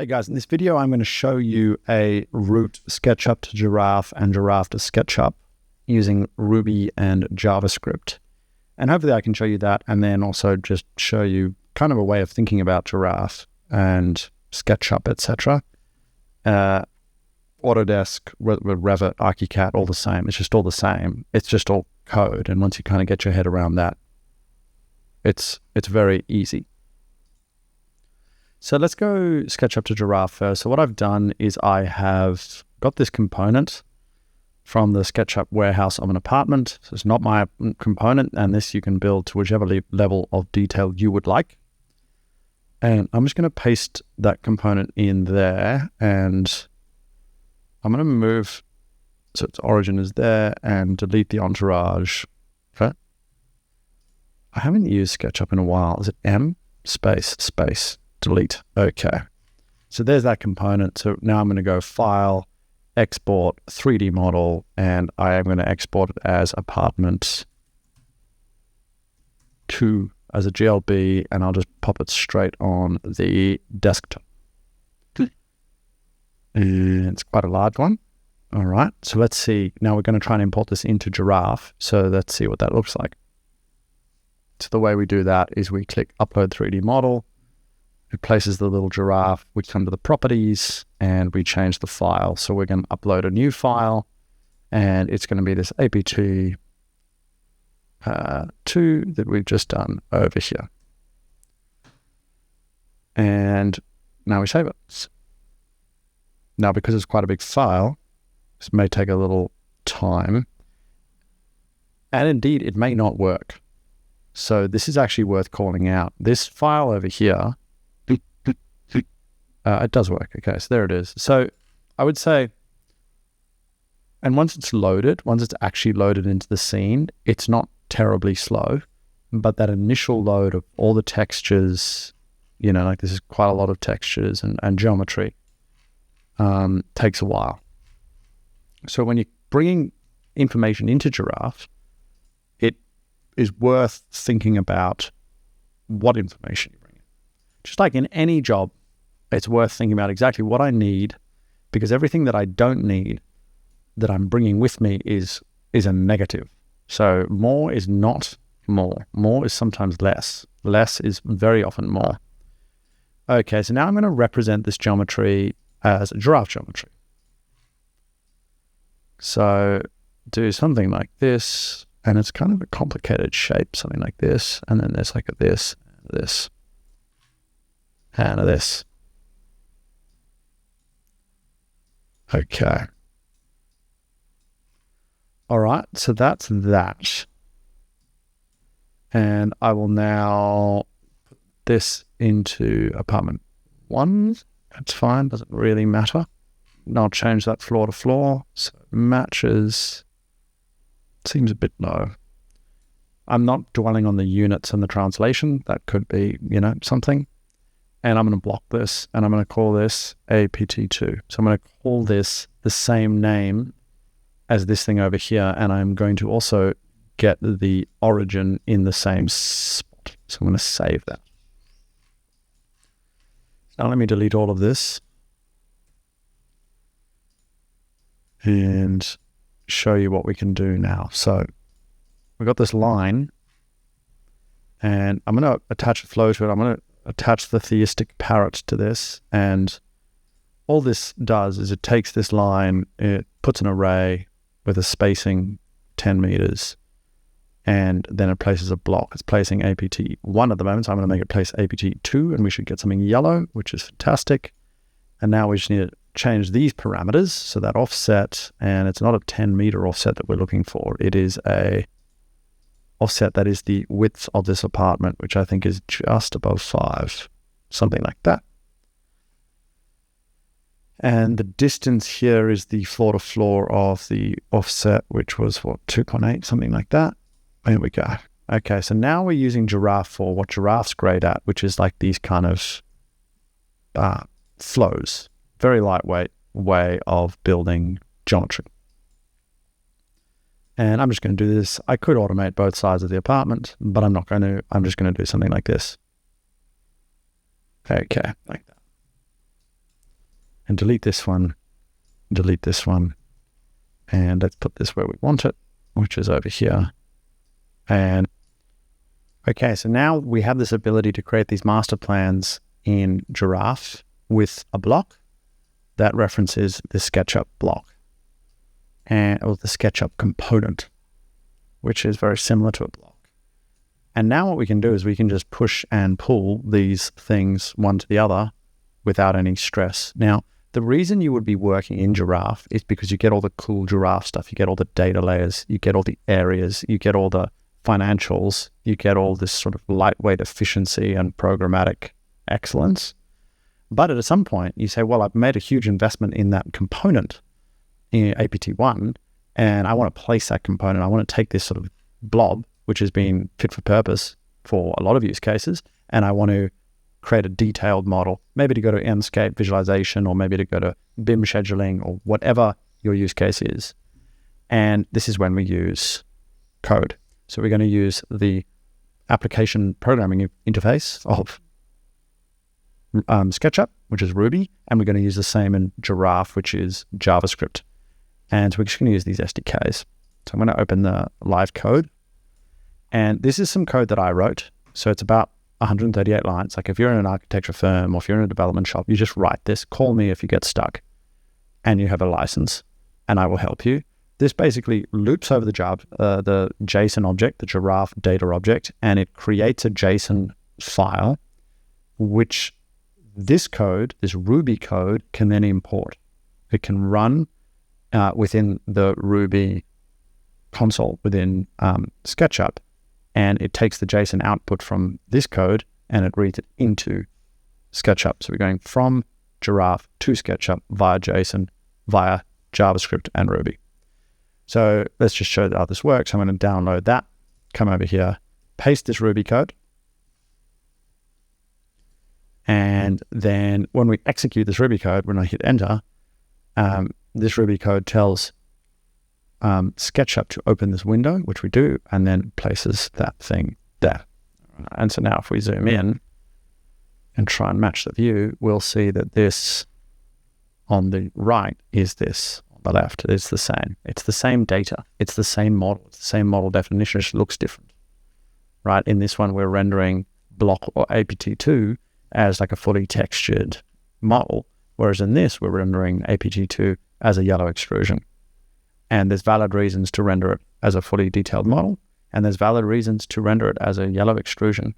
Hey guys, in this video I'm going to show you a route SketchUp to Giraffe and Giraffe to SketchUp using Ruby and JavaScript. And hopefully I can show you that and then also just show you kind of a way of thinking about Giraffe and SketchUp, etc. Autodesk, Revit, ArchiCAD, all the same. It's just all the same. It's just all code. And once you kind of get your head around that, it's very easy. So let's go SketchUp to Giraffe first. So what I've done is I have got this component from the SketchUp warehouse of an apartment. So it's not my component, and this you can build to whichever level of detail you would like. And I'm just going to paste that component in there, and I'm going to move, so its origin is there, and delete the entourage. Okay. I haven't used SketchUp in a while. Is it M space delete? Okay. So there's that component. So now I'm going to go File, Export, 3D Model, and I am going to export it as apartment 2 as a GLB, and I'll just pop it straight on the desktop. And it's quite a large one. All right. So let's see. Now we're going to try and import this into Giraffe. So let's see what that looks like. So the way we do that is we click Upload 3D Model. It places the little giraffe. We come to the properties and we change the file. So we're going to upload a new file, and it's going to be this APT 2 that we've just done over here. And now we save it. Now, because it's quite a big file, this may take a little time. And indeed, it may not work. So this is actually worth calling out. This file over here, it does work. Okay, so there it is. So I would say, and once it's actually loaded into the scene, it's not terribly slow, but that initial load of all the textures, like this is quite a lot of textures and geometry, takes a while. So when you're bringing information into Giraffe, it is worth thinking about what information you bring in. Just like in any job, it's worth thinking about exactly what I need, because everything that I don't need that I'm bringing with me is a negative. So more is not more. More is sometimes less. Less is very often more. Okay, so now I'm going to represent this geometry as a giraffe geometry. So do something like this, and it's kind of a complicated shape, something like this, and then there's like a this, and a this. Okay. All right, so that's that. And I will now put this into apartment 1. That's fine, doesn't really matter. And I'll change that floor to floor. So it matches. Seems a bit low. I'm not dwelling on the units and the translation. That could be, something. And I'm going to block this, and I'm going to call this APT2. So I'm going to call this the same name as this thing over here, and I'm going to also get the origin in the same spot. So I'm going to save that. Now let me delete all of this and show you what we can do now. So we've got this line, and I'm going to attach a flow to it. I'm going to attach the theistic parrot to this, and all this does is it takes this line, it puts an array with a spacing 10 meters, and then it places a block. It's placing APT1 at the moment, so I'm going to make it place APT2, and we should get something yellow, which is fantastic. And now we just need to change these parameters, so that offset, and it's not a 10 meter offset that we're looking for, it is a offset that is the width of this apartment, which I think is just above 5, something like that. And the distance here is the floor to floor of the offset, which was 2.8, something like that. There we go. Okay, so now we're using Giraffe for what Giraffe's great at, which is like these kind of flows. Very lightweight way of building geometry. And I'm just going to do this. I could automate both sides of the apartment, but I'm not going to. I'm just going to do something like this. Okay, like that. and delete this one, and let's put this where we want it, which is over here. And okay, so now we have this ability to create these master plans in Giraffe with a block that references the SketchUp block or the SketchUp component, which is very similar to a block. And now what we can do is we can just push and pull these things one to the other without any stress. Now, the reason you would be working in Giraffe is because you get all the cool Giraffe stuff. You get all the data layers, you get all the areas, you get all the financials, you get all this sort of lightweight efficiency and programmatic excellence. But at some point you say, well, I've made a huge investment in that component in APT1, and I want to place that component. I want to take this sort of blob, which has been fit for purpose for a lot of use cases, and I want to create a detailed model, maybe to go to Enscape visualization, or maybe to go to BIM scheduling, or whatever your use case is. And this is when we use code. So we're going to use the application programming interface of SketchUp, which is Ruby, and we're going to use the same in Giraffe, which is JavaScript. And so we're just going to use these SDKs. So I'm going to open the live code. And this is some code that I wrote. So it's about 138 lines. Like if you're in an architecture firm or if you're in a development shop, you just write this, call me if you get stuck, and you have a license, and I will help you. This basically loops over the JSON object, the Giraffe data object, and it creates a JSON file, which this code, this Ruby code, can then import. It can run within the Ruby console within SketchUp, and it takes the JSON output from this code and it reads it into SketchUp. So we're going from Giraffe to SketchUp via JSON, via JavaScript and Ruby. So let's just show how this works. I'm going to download that, come over here, paste this Ruby code. And then when we execute this Ruby code, when I hit enter, this Ruby code tells SketchUp to open this window, which we do, and then places that thing there. And so now if we zoom in and try and match the view, we'll see that this on the right is this on the left. It's the same. It's the same data. It's the same model. It's the same model definition. It just looks different, right? In this one, we're rendering block or APT2 as like a fully textured model, whereas in this, we're rendering APT2 as a yellow extrusion. And there's valid reasons to render it as a fully detailed model, and there's valid reasons to render it as a yellow extrusion.